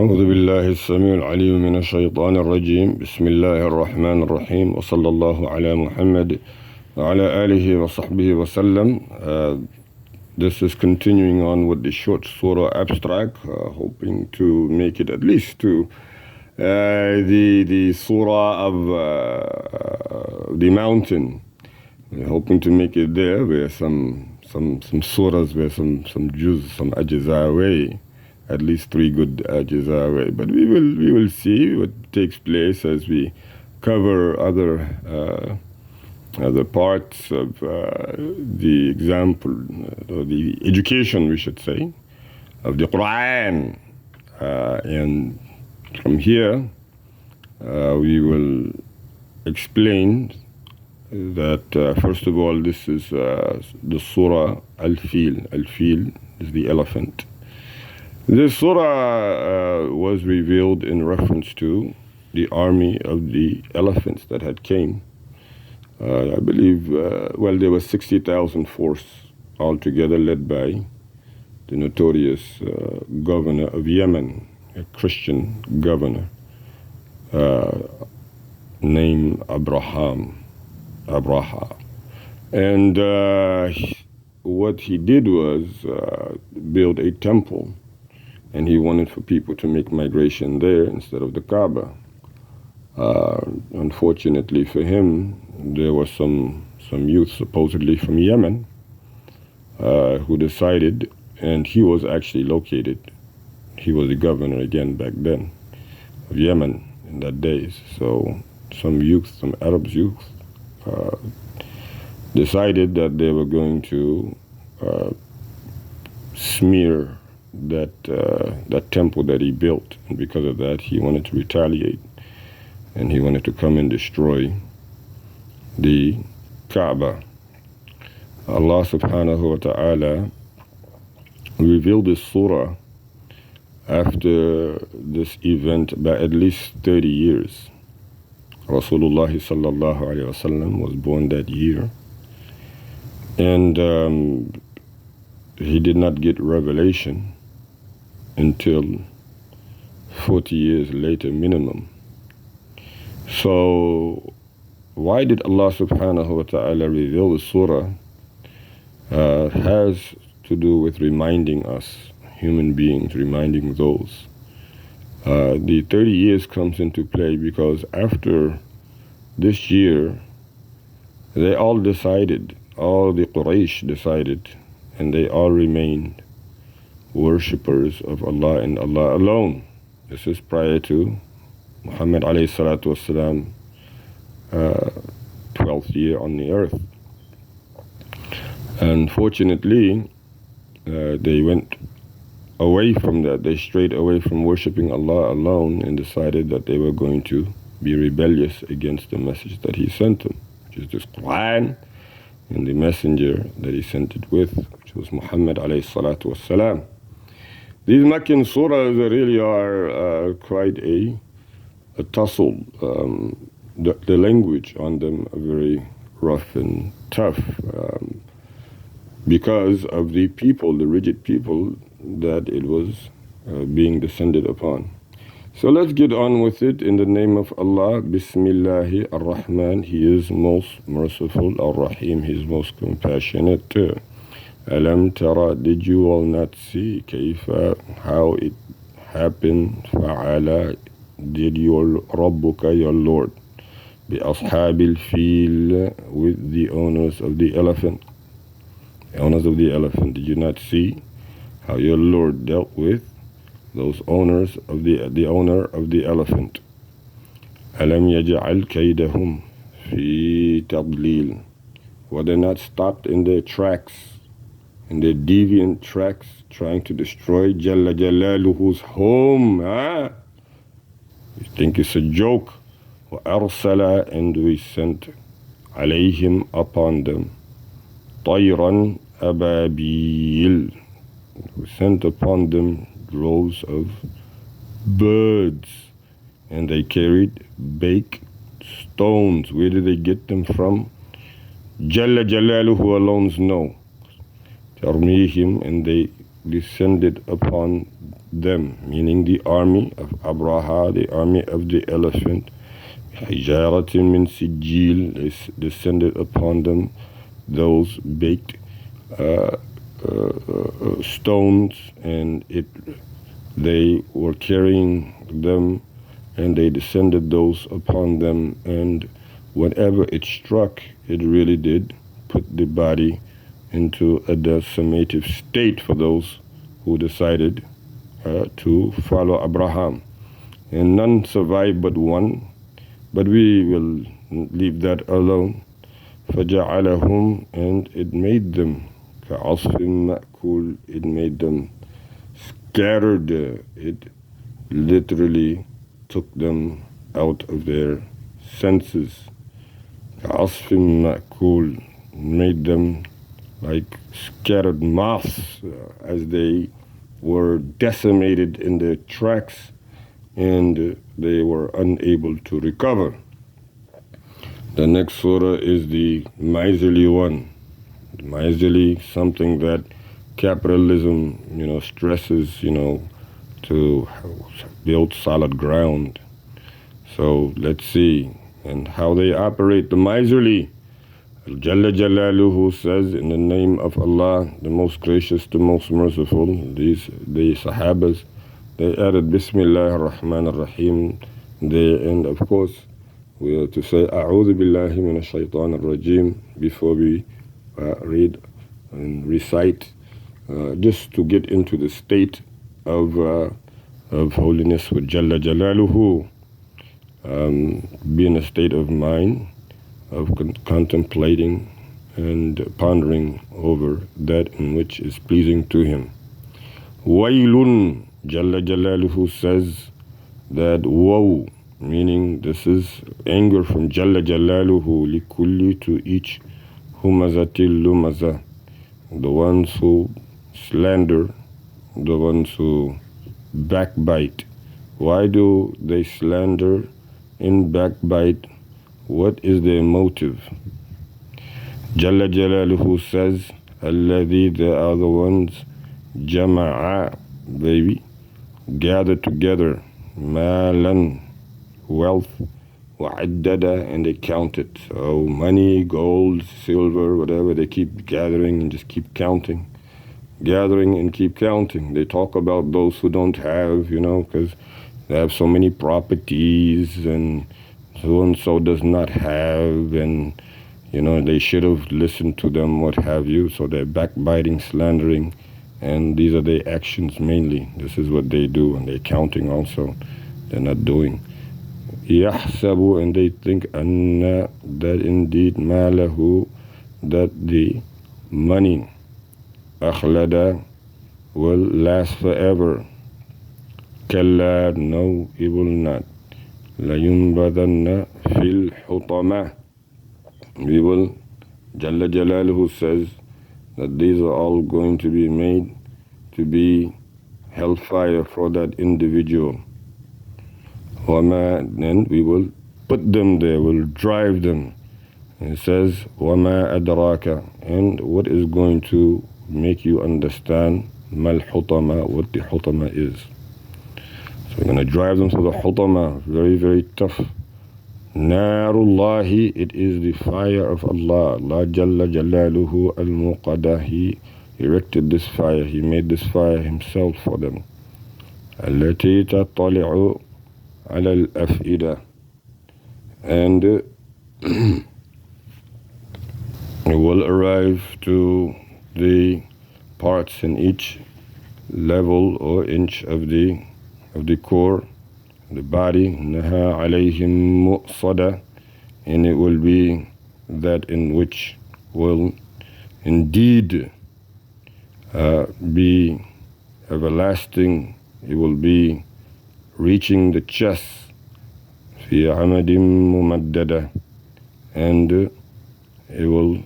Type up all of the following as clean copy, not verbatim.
أعوذ بالله السميع العليم من الشيطان الرجيم بسم الله الرحمن الرحيم وصلى الله على محمد وعلى آله وصحبه وسلم. This is continuing on with the short surah abstract, hoping to make it at least to the surah of the mountain. We're hoping to make it there where some surahs where some juz, some edges are away. At least 3 good edges are away. But we will see what takes place as we cover other parts of the example, or the education, we should say, of the Quran. And from here, we will explain that, first of all, this is the Surah Al-Fil. Al-Fil is the elephant. This surah was revealed in reference to the army of the elephants that had came. I believe, there was 60,000 force altogether, led by the notorious governor of Yemen, a Christian governor named Abraha. And what he did was build a temple. And he wanted for people to make migration there instead of the Kaaba. Unfortunately for him, there were some youth supposedly from Yemen who decided, and he was actually located, he was the governor again back then of Yemen in that days. So some Arabs youth decided that they were going to smear that temple that he built, and because of that he wanted to retaliate, and he wanted to come and destroy the Kaaba. Allah subhanahu wa ta'ala revealed this surah after this event by at least 30 years. Rasulullah sallallahu alayhi wa sallam was born that year, and he did not get revelation until 40 years later minimum. So why did Allah subhanahu wa ta'ala reveal the surah? Has to do with reminding us, human beings, reminding those. The 30 years comes into play because after this year, they all decided, all the Quraysh decided, and they all remained worshippers of Allah and Allah alone. This is prior to Muhammad alayhi salatu wasalam, 12th year on the earth. Unfortunately, they went away from that. They strayed away from worshipping Allah alone and decided that they were going to be rebellious against the message that He sent them, which is this Quran, and the messenger that He sent it with, which was Muhammad alayhi salatu wasalam. These Makki surahs really are quite a tussle. The language on them are very rough and tough because of the people, the rigid people that it was being descended upon. So let's get on with it. In the name of Allah, Bismillahi ar-Rahman, He is most merciful, ar-Rahim, He is most compassionate. Alam tara, did you all not see, kayfa, how it happened, fa'ala, did your Rabbuka, your Lord, bi ashabil fil, with the owners of the elephant. The owners of the elephant, did you not see how your Lord dealt with those owners of the owner of the elephant? Alam yaj'al kaydahum fi tadlil, were they not stopped in their tracks, in their deviant tracks, trying to destroy Jalla Jalaluhu's home? You think it's a joke? وَأَرْسَلَ, and we sent عَلَيْهِمْ, upon them, طَيْرًا أَبَابِيل, we sent upon them droves of birds, and they carried baked stones. Where did they get them from? Jalla Jalaluhu alone knows. Tarmihim, and they descended upon them, meaning the army of Abraha, the army of the elephant. حجارة من سجيل, descended upon them those baked stones, and they were carrying them, and they descended those upon them, and whenever it struck, it really did put the body into a decimative state for those who decided to follow Abraham. And none survived but one, but we will leave that alone. فَجَعَلَهُمْ, and it made them كَعَصْفٍ مَأْكُولٍ, it made them scattered. It literally took them out of their senses. كَعَصْفٍ مَأْكُولٍ, made them like scattered moths as they were decimated in their tracks, and they were unable to recover. The next surah is the miserly one. Miserly, something that capitalism, stresses, to build solid ground. So let's see, and how they operate the miserly. Jalla Jalaluhu says, in the name of Allah, the most gracious, the most merciful. The Sahabas, they added Bismillah ar-Rahman ar-Rahim there, and of course we have to say A'udhu Billahi Minash Shaitan ar-Rajim before we read and recite, just to get into the state of holiness with Jalla Jalaluhu, be in a state of mind of contemplating and pondering over that in which is pleasing to him. Wailun, Jalla Jalaluhu says that woe, meaning this is anger from Jalla Jalaluhu, likulli, to each, humazatil lumaza, the ones who slander, the ones who backbite. Why do they slander and backbite? What is their motive? Jalla Jalaluhu says, Alladhi, they are the ones, Jama'a, baby, gather together, Malan, wealth, Wa'addada, and they count it. So money, gold, silver, whatever, they keep gathering and just keep counting. Gathering and keep counting. They talk about those who don't have, because they have so many properties, and so does not have, and they should have listened to them, what have you. So they're backbiting, slandering, and these are their actions mainly. This is what they do, and they're counting also. They're not doing. Yahsabu, and they think, anna, that indeed, malahu, that the money, akhlada, will last forever. Kalla, no, it will not. لَيُنْبَذَنَّ فِي الْحُطَمَةِ, we will, Jalla Jalaluhu says that these are all going to be made to be hellfire for that individual. وَمَا, then we will put them there, we'll drive them. And it says, وَمَا أَدْرَاكَ, and what is going to make you understand مَا الْحُطَمَةِ, what the hutama is. So we're going to drive them to the hutama, very, very tough. Narullahi, it is the fire of Allah. Allah Jalla Jalaluhu al-Muqadah, He erected this fire, He made this fire Himself for them. Allati tattali'u ala al-af'ida, and it will arrive to the parts in each level or inch of the core, the body. Naha alayhim mu'sada, and it will be that in which will indeed be everlasting. It will be reaching the chest, fi amadim mumaddada, and it will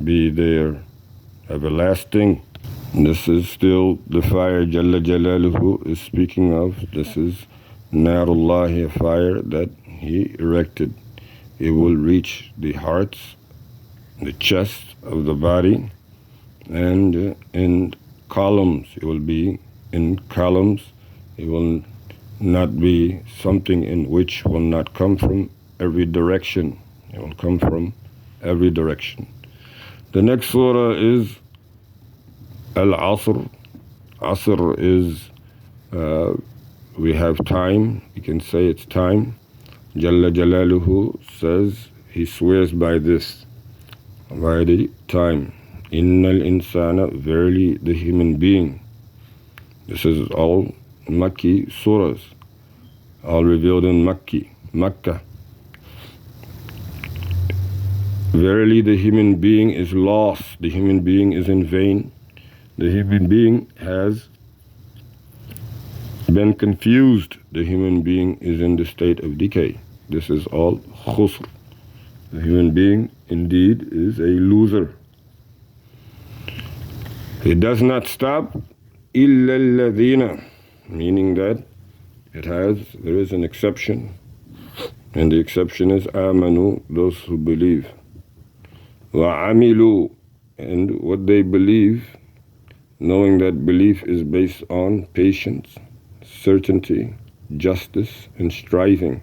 be there everlasting. This is still the fire Jalla Jalaluhu is speaking of. This is Narullahi, a fire that He erected. It will reach the hearts, the chest of the body, and in columns. It will be in columns It will not be something in which will not come from every direction. It will come from every direction. The next surah is Al-Asr. Asr is, we have time. You can say it's time. Jalla Jalaluhu says, he swears by this, by the time. Innal insana, verily the human being. This is all Makki surahs, all revealed in Makkah. Verily the human being is lost, the human being is in vain, the human being has been confused, the human being is in the state of decay. This is all khusr. The human being indeed is a loser. It does not stop illa alladhina, meaning that there is an exception, and the exception is amanu, those who believe. Wa amilu, and what they believe, knowing that belief is based on patience, certainty, justice, and striving.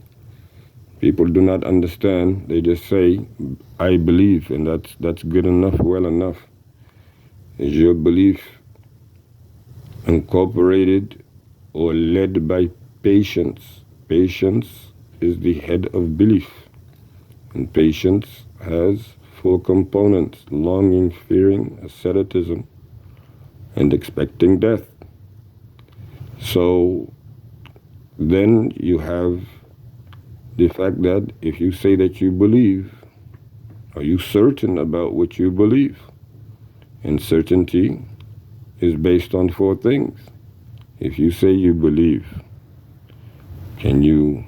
People do not understand. They just say, I believe, and that's good enough, well enough. Is your belief incorporated or led by patience? Patience is the head of belief. And patience has 4 components: longing, fearing, asceticism, and expecting death. So then you have the fact that if you say that you believe, are you certain about what you believe? And certainty is based on 4 things. If you say you believe, can you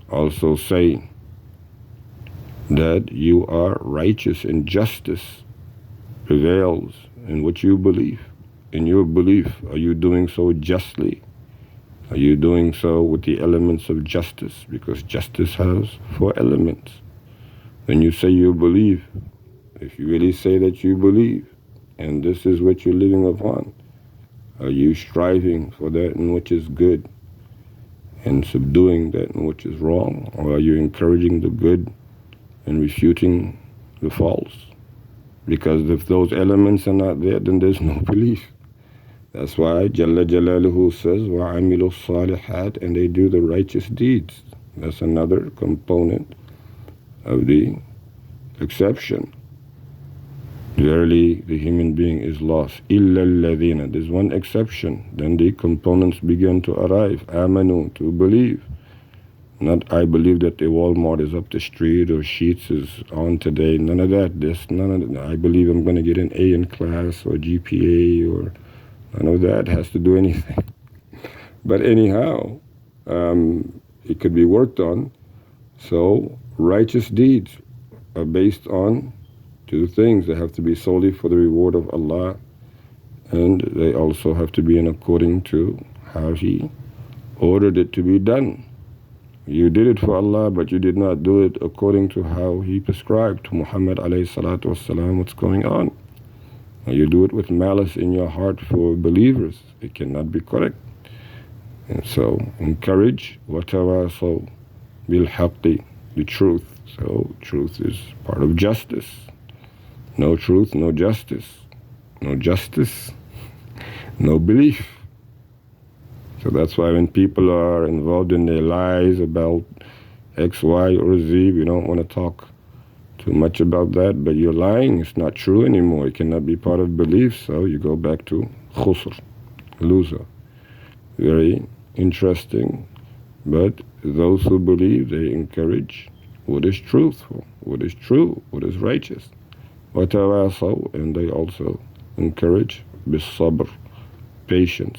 also say that you are righteous and justice prevails in what you believe? In your belief, are you doing so justly? Are you doing so with the elements of justice? Because justice has 4 elements. When you say you believe, if you really say that you believe, and this is what you're living upon, are you striving for that in which is good and subduing that in which is wrong? Or are you encouraging the good and refuting the false? Because if those elements are not there, then there's no belief. That's why Jalla Jalaluhu says, وَعَمِلُوا الصَّالِحَاتِ, and they do the righteous deeds. That's another component of the exception. Verily, the human being is lost. إِلَّا الَّذِينَ, there's one exception. Then the components begin to arrive. Amanu, to believe. Not I believe that the Walmart is up the street or Sheets is on today. None of that. None of that. I believe I'm going to get an A in class or GPA or none of that has to do anything. But anyhow, it could be worked on. So righteous deeds are based on 2 things. They have to be solely for the reward of Allah, and they also have to be in according to how He ordered it to be done. You did it for Allah, but you did not do it according to how He prescribed to Muhammad alayhi salatu wasalam what's going on. Or you do it with malice in your heart for believers. It cannot be correct. And so encourage وَتَوَاصَوْا بِالْحَقِّ, the truth. So truth is part of justice. No truth, no justice. No justice, no belief. So that's why when people are involved in their lies about X, Y, or Z, we don't want to talk too much about that, but you're lying. It's not true anymore. It cannot be part of belief, so you go back to khusr, loser. Very interesting. But those who believe, they encourage what is truthful, what is true, what is righteous. وَتَوَاصَوْا, and they also encourage bis-sabr, patience.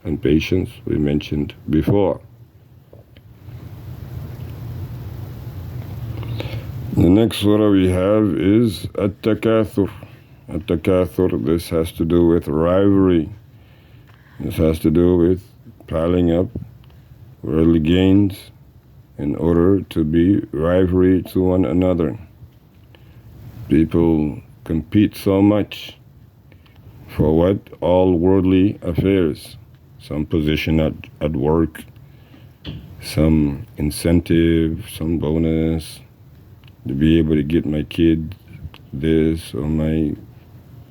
And patience we mentioned before. The next surah we have is At-Takathur. At-Takathur, this has to do with rivalry. This has to do with piling up worldly gains in order to be rivalry to one another. People compete so much for what? All worldly affairs. some position at work, some incentive, some bonus, to be able to get my kid this or my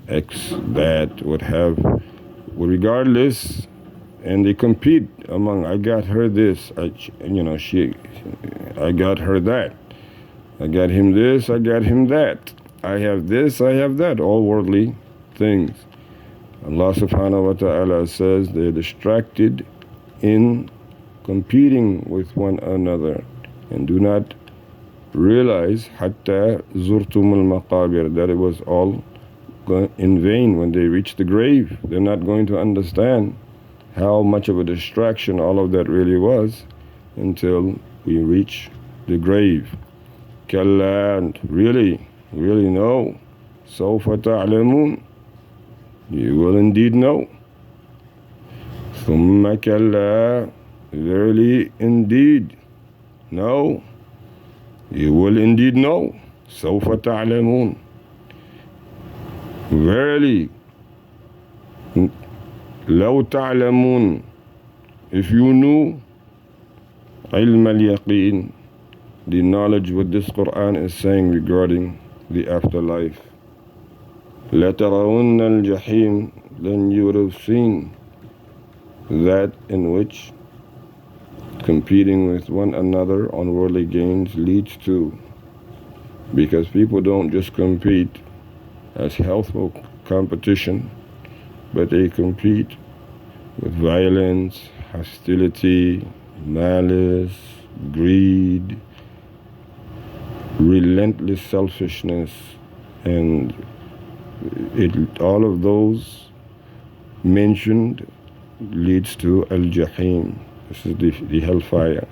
ex that, what have. Well, regardless, and they compete among, I got her this, I got her that. I got him this, I got him that. I have this, I have that. All worldly things. Allah subhanahu wa ta'ala says they're distracted in competing with one another and do not realize حَتَّى زُرْتُمُ الْمَقَابِرِ, that it was all in vain when they reach the grave. They're not going to understand how much of a distraction all of that really was until we reach the grave. كَلَّا, really no. سَوْفَ تَعْلَمُونَ, you will indeed know. ثُمَّ كَلَّا, verily indeed, no. You will indeed know. سَوْفَ تَعْلَمُونَ, verily, لَوْ تَعْلَمُونَ, if you knew, عِلْمَ الْيَقِينِ, the knowledge what this Quran is saying regarding the afterlife. لَتَرَوُنَّ الْجَحِيمِ, then you would have seen that in which competing with one another on worldly gains leads to. Because people don't just compete as healthful competition, but they compete with violence, hostility, malice, greed, relentless selfishness, and all of those mentioned leads to al-Jahim. This is the hellfire.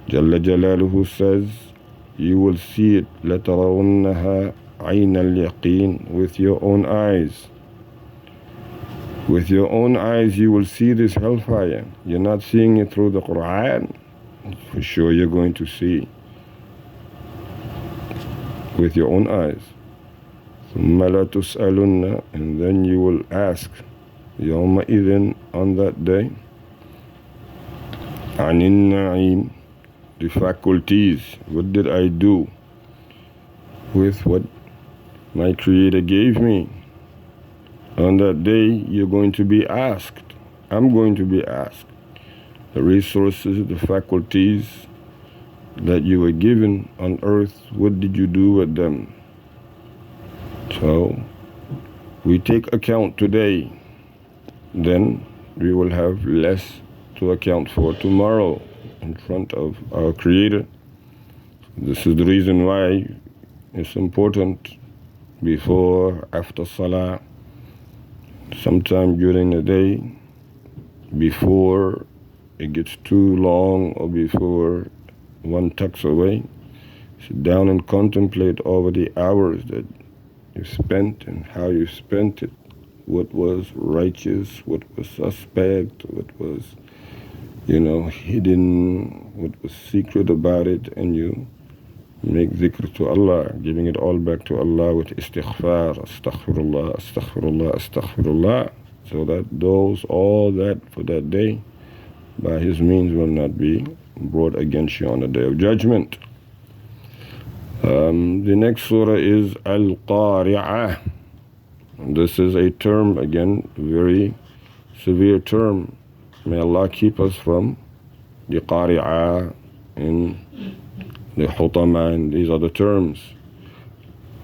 Jalla Jalaluhu says, you will see it, لَتَرَوُنَّهَا عَيْنَ الْيَقِينِ, with your own eyes. With your own eyes you will see this hellfire. You're not seeing it through the Quran. For sure you're going to see with your own eyes. ثُمَّ لَتُسْأَلُنَّ, and then you will ask, يَوْمَئِذٍ, on that day, عَنِ النَّعِيمِ, the faculties. What did I do with what my Creator gave me? On that day, you're going to be asked. I'm going to be asked. The resources, the faculties that you were given on earth, what did you do with them? So, we take account today, then we will have less to account for tomorrow in front of our Creator. This is the reason why it's important before, after Salah, sometime during the day, before it gets too long or before one tucks away, sit down and contemplate over the hours that you spent and how you spent it, what was righteous, what was suspect, what was, hidden, what was secret about it, and you make dhikr to Allah, giving it all back to Allah with istighfar, astaghfirullah, astaghfirullah, astaghfirullah, so that all that for that day, by His means, will not be brought against you on the day of judgment. The next surah is Al-Qari'ah. This is a term, again, very severe term. May Allah keep us from the Qari'ah and the Hutama, and these are the terms.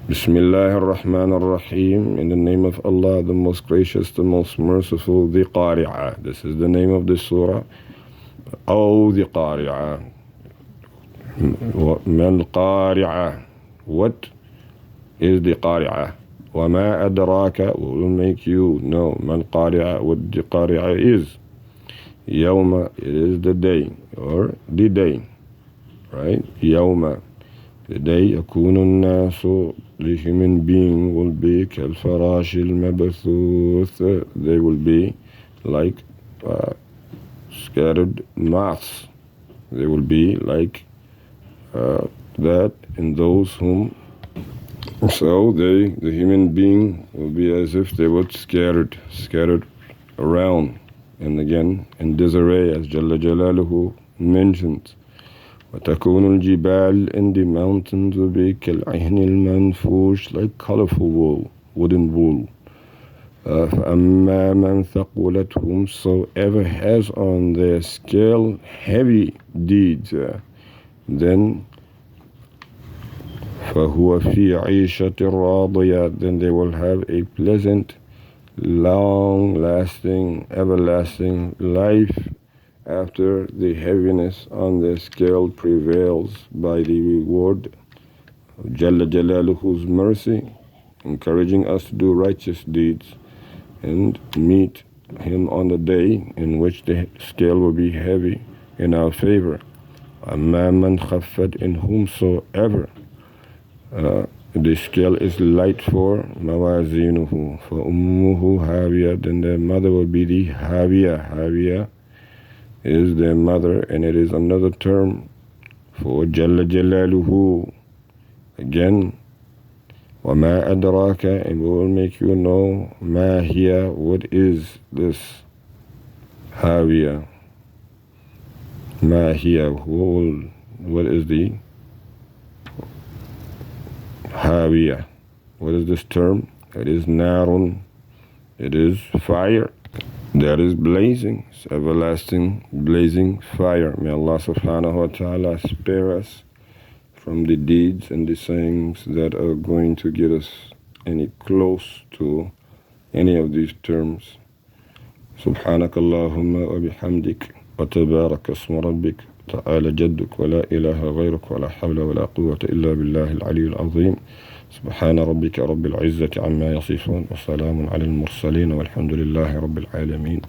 Bismillah ar-Rahman ar-Rahim, in the name of Allah, the most gracious, the most merciful, the Qari'ah. This is the name of this surah. Oh, the Qari'ah. Mal Qari'ah. What is the Qari'ah? وَمَا أَدْرَاكَ, will make you know. Mal Qari'ah, what the Qari'ah is. Yawma, it is the day, or the day, right? Yawma, the day, يَكُونُ النَّاسُ, the human being will be كَالْفَرَاشِ الْمَبْثُوثِ, they will be like scattered moths. They will be like that in those whom, so the human being will be as if they were scattered around. And again, in disarray, as Jalla Jalaluhu mentions, وَتَكُونُ الْجِبَالِ, and the mountains will be كَالْعِهْنِ الْمَنْفُوشِ, like colorful wool, wooden wool. فَأَمَّا مَنْ ثَقُلَتْ, whomsoever has on their scale heavy deeds, then فَهُوَ فِي عِيشَةٍ رَاضِيَةٍ, then they will have a pleasant, long-lasting, everlasting life after the heaviness on their scale prevails by the reward of Jalla Jalaluhu's mercy, encouraging us to do righteous deeds and meet Him on the day in which the scale will be heavy in our favor. أَمَّا مَنْ خَفَّتْ, in whomsoever the scale is light for mawazinuhu, for ummuhu hawiya, then their mother will be the hawiya. Hawiya is their mother, and it is another term for Jalla Jalaluhu. Again, وَمَا أَدْرَاكَ, and we will make you know ma hiya, what is this hawiya. Ma hiya, what is the hawiya? What is this term? It is narun, it is fire that is blazing. It's everlasting blazing fire. May Allah subhanahu wa ta'ala spare us from the deeds and the sayings that are going to get us any close to any of these terms. سبحانك اللهم وبحمدك وتبارك اسم ربك تعالى جدك ولا إله غيرك ولا حول ولا قوة إلا بالله العلي العظيم. سبحان ربك رب العزة عما يصفون وسلام على المرسلين والحمد لله رب العالمين.